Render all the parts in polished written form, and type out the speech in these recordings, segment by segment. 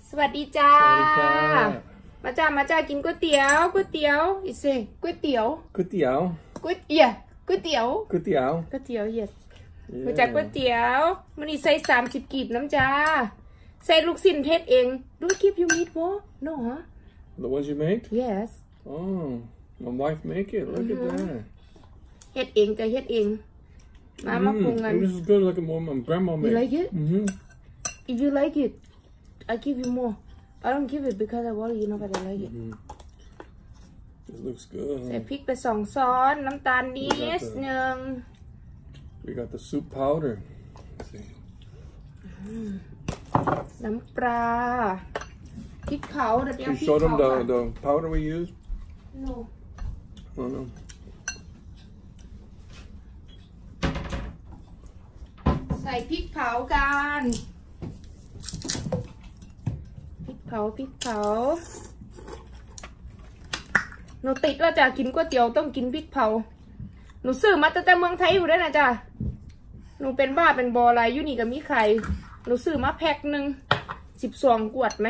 สวัสดีจ้ามาจ้ากินก๋วยเตี๋ยวอีเซ่ก๋วยเตี๋ยวyes มาจากก๋วยเตี๋ยวมันนี่ใส่30กีบน้ำจ้าใส่ลูกชิ้นเทศเองดูคลิปยูมิดบ่ no huh the ones you make yes oh my wife make it look at that เฮ็ดเองจะเฮ็ดเองมาปรุงกัน this is good like my grandma made you like it if you like it I give you more I don't give it because I worry you know but I like it it looks good ใส่พริกไป2 ช้อนน้ำตาลนิดนึงwe got the soup powder let's see น้ำปลาพริกเผาเดี๋ยว you show them the powder we use no oh no ใส่พริกเผากันพริกเผาหนูติดว่าจะกินก๋วยเตี๋ยวต้องกินพริกเผาหนูซื้อมาตั้งแต่เมืองไทยอยู่ได้นะจ๊ะหนูเป็นบ้าเป็นบออะไรอยู่นี่กับมีไข่หนูซื้อมาแพ็คหนึ่ง12 ขวดไหม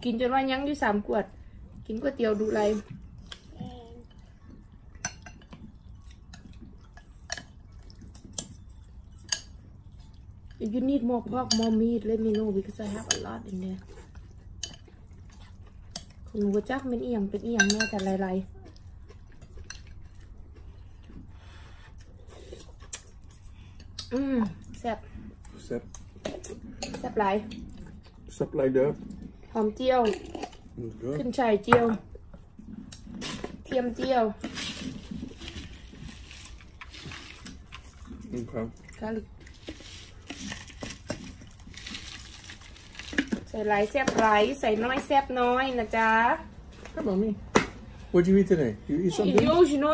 กินจนว่ายังอยู่3 ขวดกินก๋วยเตี๋ยวดูไรIf you need more pork, more meat, let me know because I have a lot in there. คุณหนูจักเป็นเอียงแม่แต่ลายแซ่บหลายเด้อหอมเจียวขึ้นฉ่ายเจียวเทียมเจียวกะหรี่ใส่หลายแซ่บหลายใส่น้อยแซ่บน้อยนะจ๊ะ Come on me What did you eat today? You eat something? You know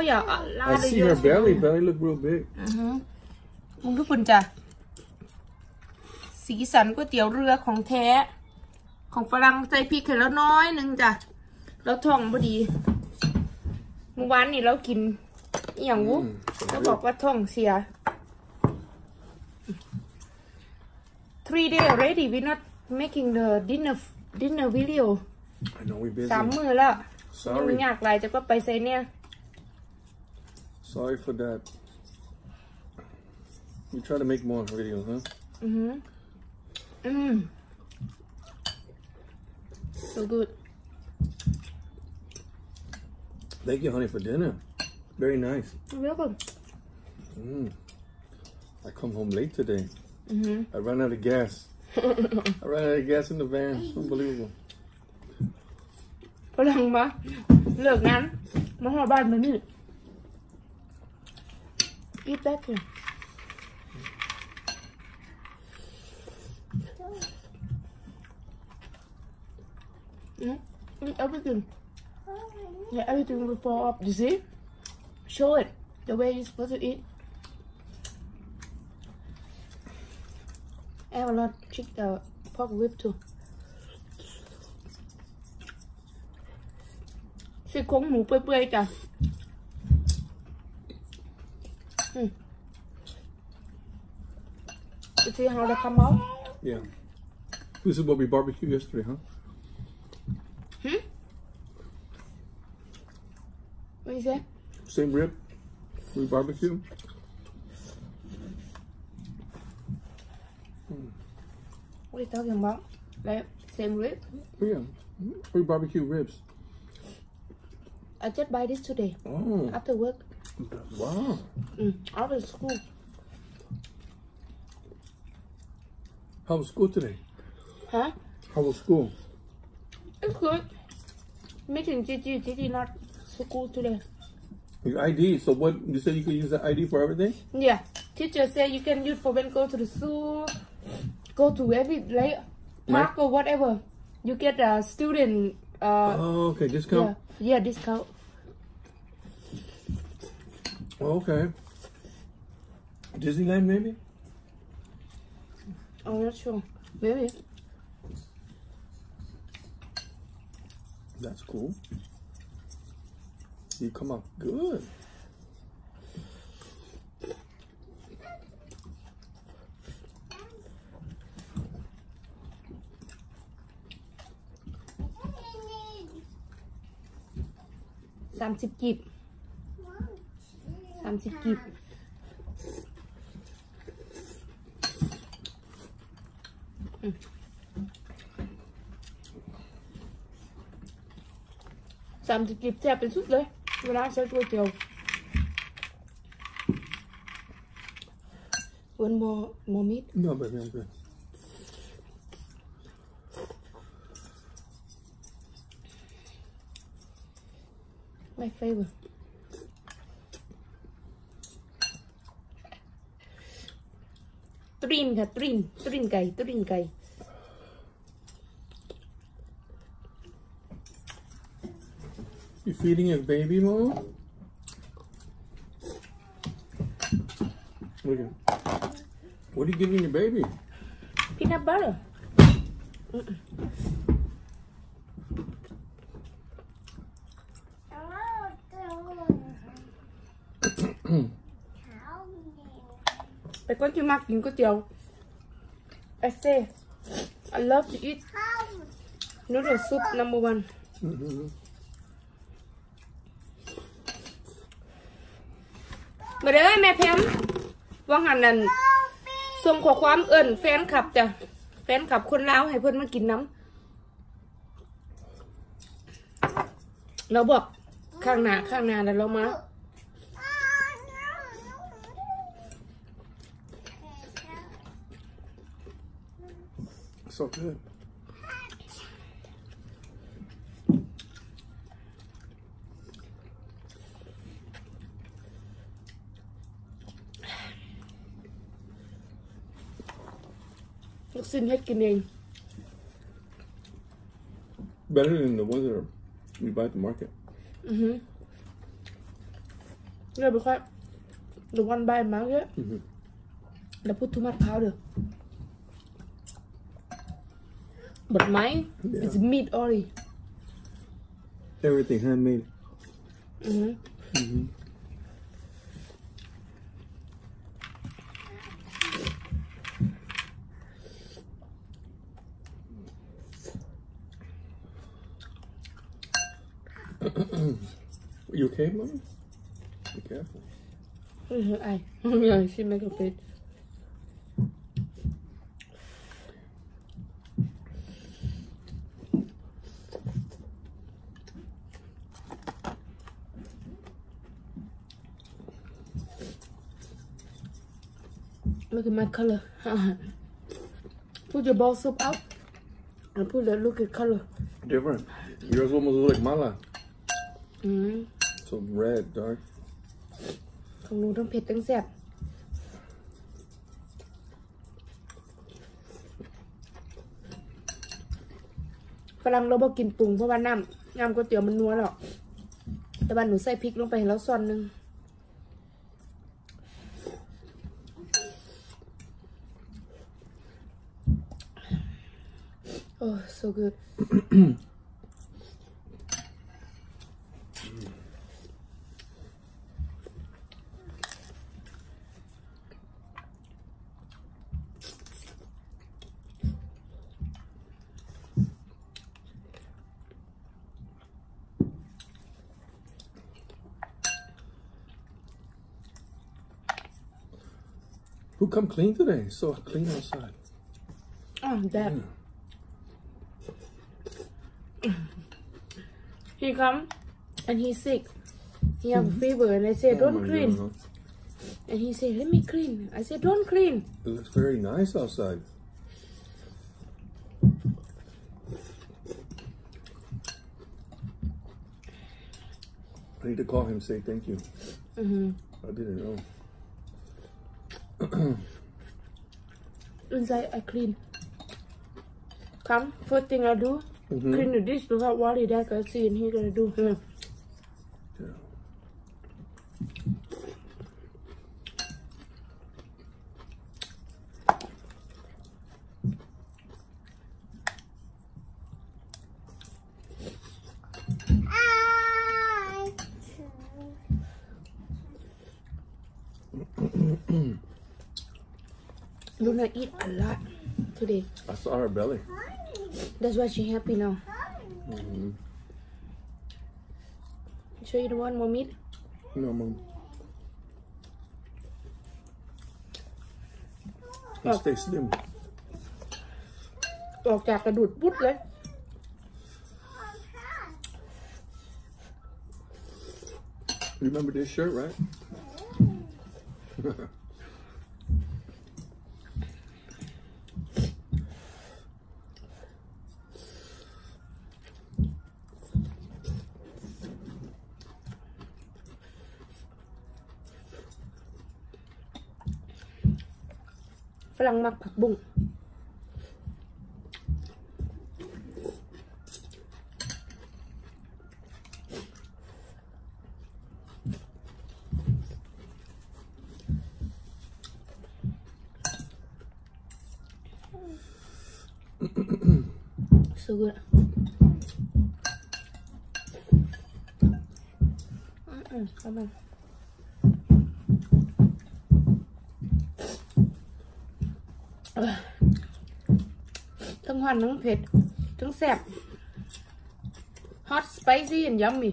I see her belly look real big มึงทุกคนจ้ะสีสันก๋วยเตี๋ยวเรือของแท้ของฝรั่งใส่พริกแค่แล้วน้อยนึงจ้ะแล้วท้องพอดีเมื่อวานนี่เรากินอย่างวุ้เขาบอกว่าท้องเสีย 3 days already we not making the dinner video I know we busy 3 มื้อแล้วยังยากหลายจะก็ไปใส่เนี่ย Sorry for that You try to make more videos huh So good Thank you honey for dinner Very nice You're welcome I come home late today I ran out of gas I ran out of gas in the van Unbelievable ฝรั่งมาเลิกงานมาหาบ้านมานี่ Eat back here Eat everything Yeah everything will fall off You see Show it The way you're supposed to eat I have a lot of pork rib too ซี่โครงหมูเปื่อยๆจ้ะYou see how they come out? Yeah. This is what we barbecued yesterday, huh? What you say? Same rib. We barbecued. What are you talking about? Like same rib? Yeah. We barbecue ribs. I just buy this today. Oh. After work. Wow. After school. How was school today? Huh? How was school? It's good. Meeting Gigi not school today. Your ID. So what? You said you could use the ID for everything? Yeah. Teacher said you can use for when go to the zoo, go to every like park or whatever. You get a student. Oh, okay. Discount. Yeah, discount. Oh, okay. Disneyland maybe? I'm not sure. Maybe. That's cool. You come out good. 30 กีบ30 กีบ30 กีบแซ่บเป็นสุดเลยเวลาใช้ก๋วยเตี๋ยวOne more meat? No, baby, I'm good. My favorite. Trin ค่ะ trin ไก่ You feeding your baby, Mom? Look at. What are you giving your baby? Peanut butter. But what you make inก๋วยเตี๋ยว I say I love to eat noodle soup number 1. Mà đấy ơi mẹ phémว่างหันนั่นส่งข้อความเอิ้นแฟนคลับจ้ะแฟนคลับคนลาวให้เพิ่นมากินน้ำเราบอกข้างหน้าแล้วเรามา So good. Look, xin hết kinh nghiệm. Better than the ones that we buy at the market. Yeah, because the one by market, they put too much powder. But mine is meat only. Everything handmade. You okay, Mom? Be careful. Yeah, she make a face. Look at my color. Put your ball soup out and put the look at color. Different. Yours almost look like mala. So red, dark. ของหนูต้องเผ็ดต้องแซ่บฝรั่งเราบอกกินปรุงเพราะว่าน้ำก๋วยเตี๋ยวมันนัวหรอกแต่บ้านหนูใส่พริกลงไปแล้วส่วนหนึ่ง Oh, so good. Who come clean today? It's so clean outside. Oh, Dad. He come and he's sick. He have a fever and I said, don't clean. God. And he said, let me clean. I said, don't clean. It looks very nice outside. I need to call him and say thank you. I didn't know. Inside I clean. Come, first thing I do, clean the dish without worry that I see and he gonna do. Yeah. Luna eat a lot today. I saw her belly. That's why she happy now. sure you don't want more meat? No, Mom. Let's stay slim. ออกจากกระดูดปุ๊ดเลย Remember this shirt, right? ฝรั่งมักผักบุ้งso good ประมาณทั้งหวานทั้งเผ็ดทั้งแซ่บ hot spicy and yummy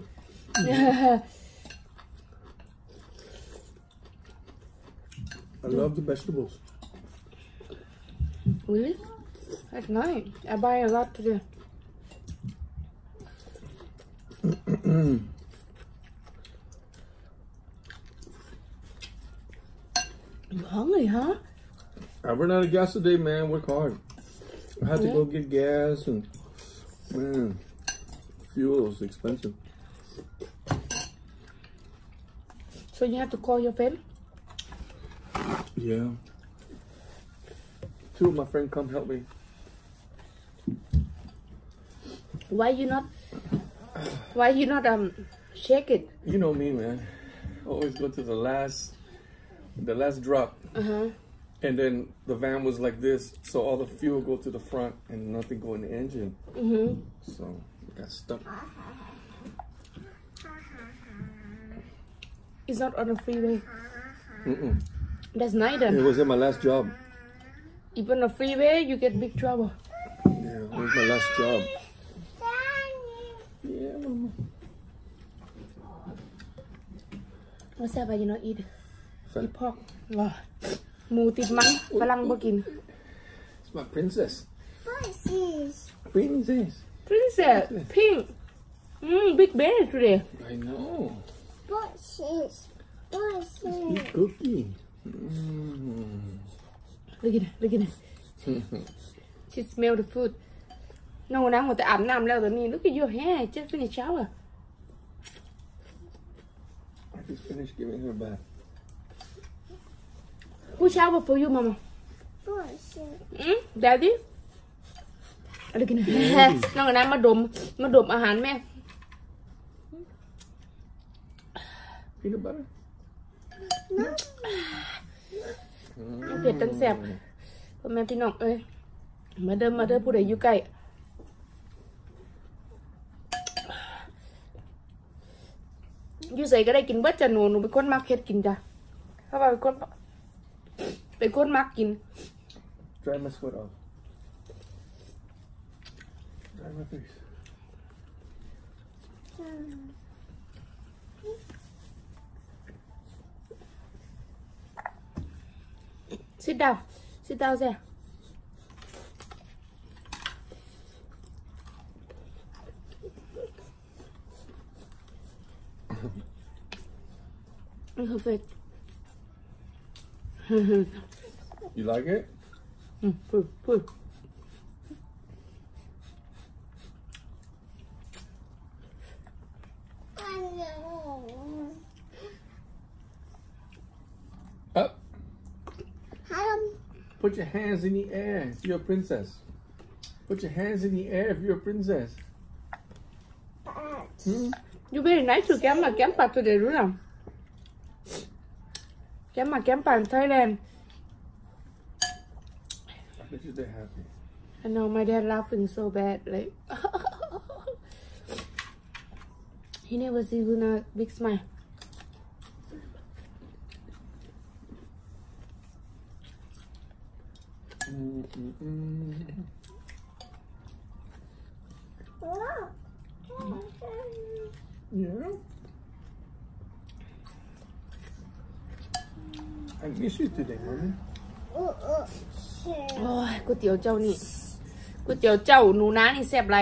I love the vegetables. Really? That's nice. I buy a lot today. You hungry, huh? I ran out of gas today, man. Work hard. I had to go get gas and man, fuel is expensive. So you have to call your friend? Yeah. Two of my friends come help me. Why you not shake it? You know me, man. Always go to the last drop. And then the van was like this, so all the fuel go to the front and nothing go in the engine. So I got stuck. It's not on the freeway. That's nice then. It was in my last job. If on the freeway, you get big trouble. Yeah, it was my last job. Yeah, Mama. What's that? Why you not eat? Fat. Eat pork. Wow. หมูติดมันฝรั่งบ่กิน It's my princess. Princess. Princess. Princess pink big belly today I know. Princess. Eat cookie. look at it she smell the food น้องน้ำหมดแต่อาบน้ำแล้วตอนนี้ look at your hair just finished shower I just finished giving her a bath. Who shower for you, Mama? Princess. Daddy? อะไรกิน น้องน้ำมาดมอาหารแม่ Peanut butter? เผ็ดตั้งแซ่บพ่อแม่พี่น้องเอ้ยมาเดิมผู้ใดอยู่ใกล้อยู่ใส่ก็ได้กินเบิดจ้ะหนูเป็นคนมักเฮ็ดกินจ้ะเพราะว่าเป็นคนมักกิน Dry my sweat off. Dry my face. Sit down there. Perfect. You like it? Pull. Up. Put your hands in the air if you're a princess. Put your hands in the air if you're a princess. You very nice to camp today, đúng không? Camp in Thailand. I bet you they're happy. I know my dad laughing so bad, like he never see Luna big smile. Yeah. miss you today, mommy. โอ้ยก๋วยเตี๋ยวเจ้านี่ก๋วยเตี๋ยวเจ้าหนูนะนี่แซ่บไร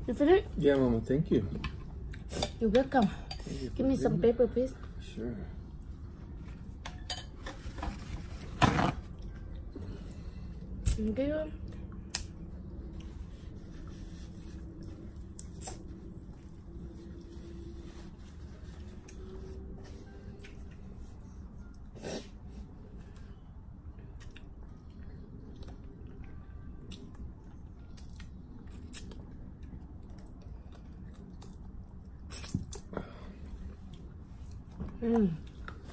You finish? Yeah, Mama, thank you. You're welcome. Give me some paper, please. Sure. Thank you.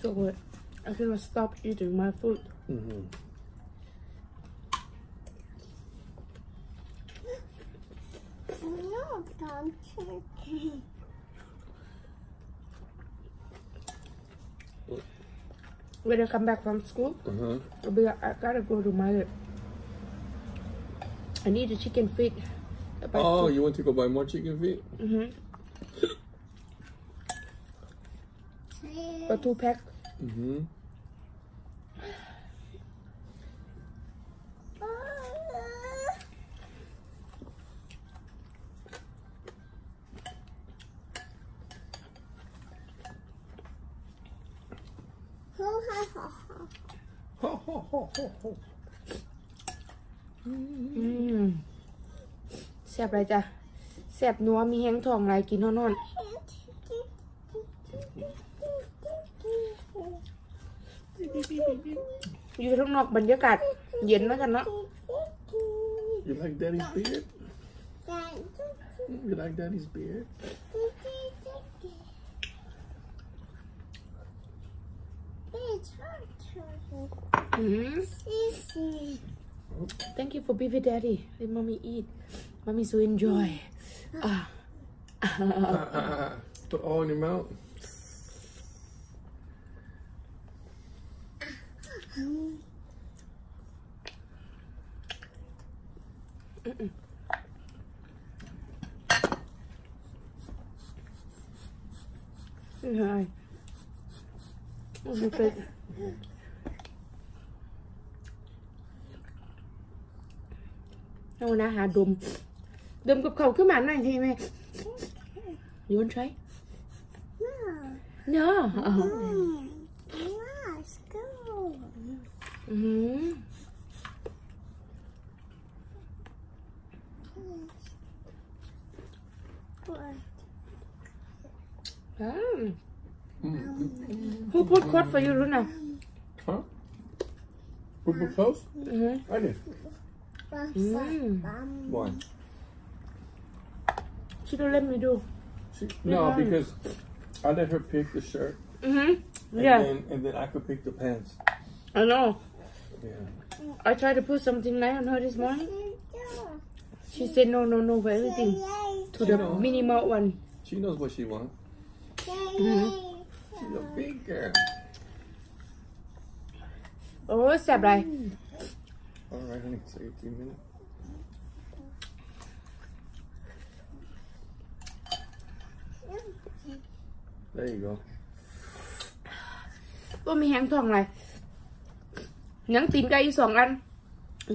So good. I cannot stop eating my food. Mm-hmm. No, don't chicken. When I come back from school, I'll be like, I gotta go to my. I need a chicken feet. Oh, you want to go buy more chicken feet? For 2 pack.แซ่บไรจ้ะแซ่บนัวมีแห้งทองไรกินนอนอยู่ข้างนอกบรรยากาศเย็นแล้วกันเนาะ You like Daddy's beard? You like Daddy's beard? Thank you for baby daddy. Let mommy eat. Mommy so enjoy. Put all in your mouth. Hi. Okay. เอานะหาดมกับเขาขึ้นมาหน่อยทีไหม You want try? No. Let's go. Who put code for you, Luna? Huh? Who put clothes? I did. Why? She don't let me do. No, because I let her pick the shirt. Yeah. And then I could pick the pants. I know. Yeah. I tried to put something nice on her this morning. She said no for everything. To the minimal one. She knows what she wants. She's a big girl. Oh, stop right. All right, honey. So 18 minutes. There you go. ก็มีแห้งทองอะไรหนังตีนไก่อีก2 อัน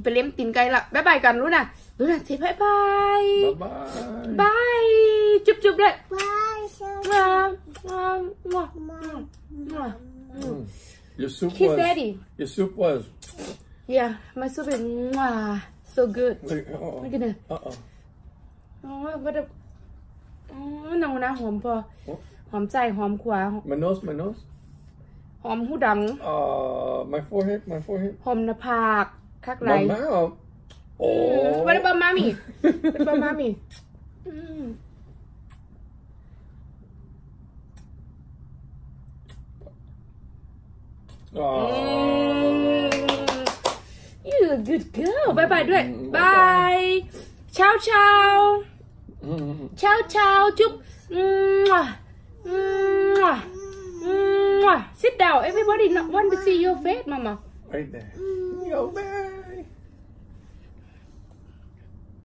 ไปเลี้ยงตีนไก่ละบ๊ายบายกันรู้นะสิบ๊ายบาย Bye-bye. บายจุ๊บด้วย Bye. Your soup Kiss was. Daddy. Your soup was. Yeah, my soup is so good. Look at that. Oh, what a. น้องนะหอมพอหอมใจหอมขวา My nose. หอมหูดัง My forehead. หอมหน้าผากคักไหล My mouth. What about mommy? What about mommy? You're a good girl. Bye ด้วย Bye. Ciao. Chúc. Sit down. Everybody want to see your face, Mama. Right there. Yo, man.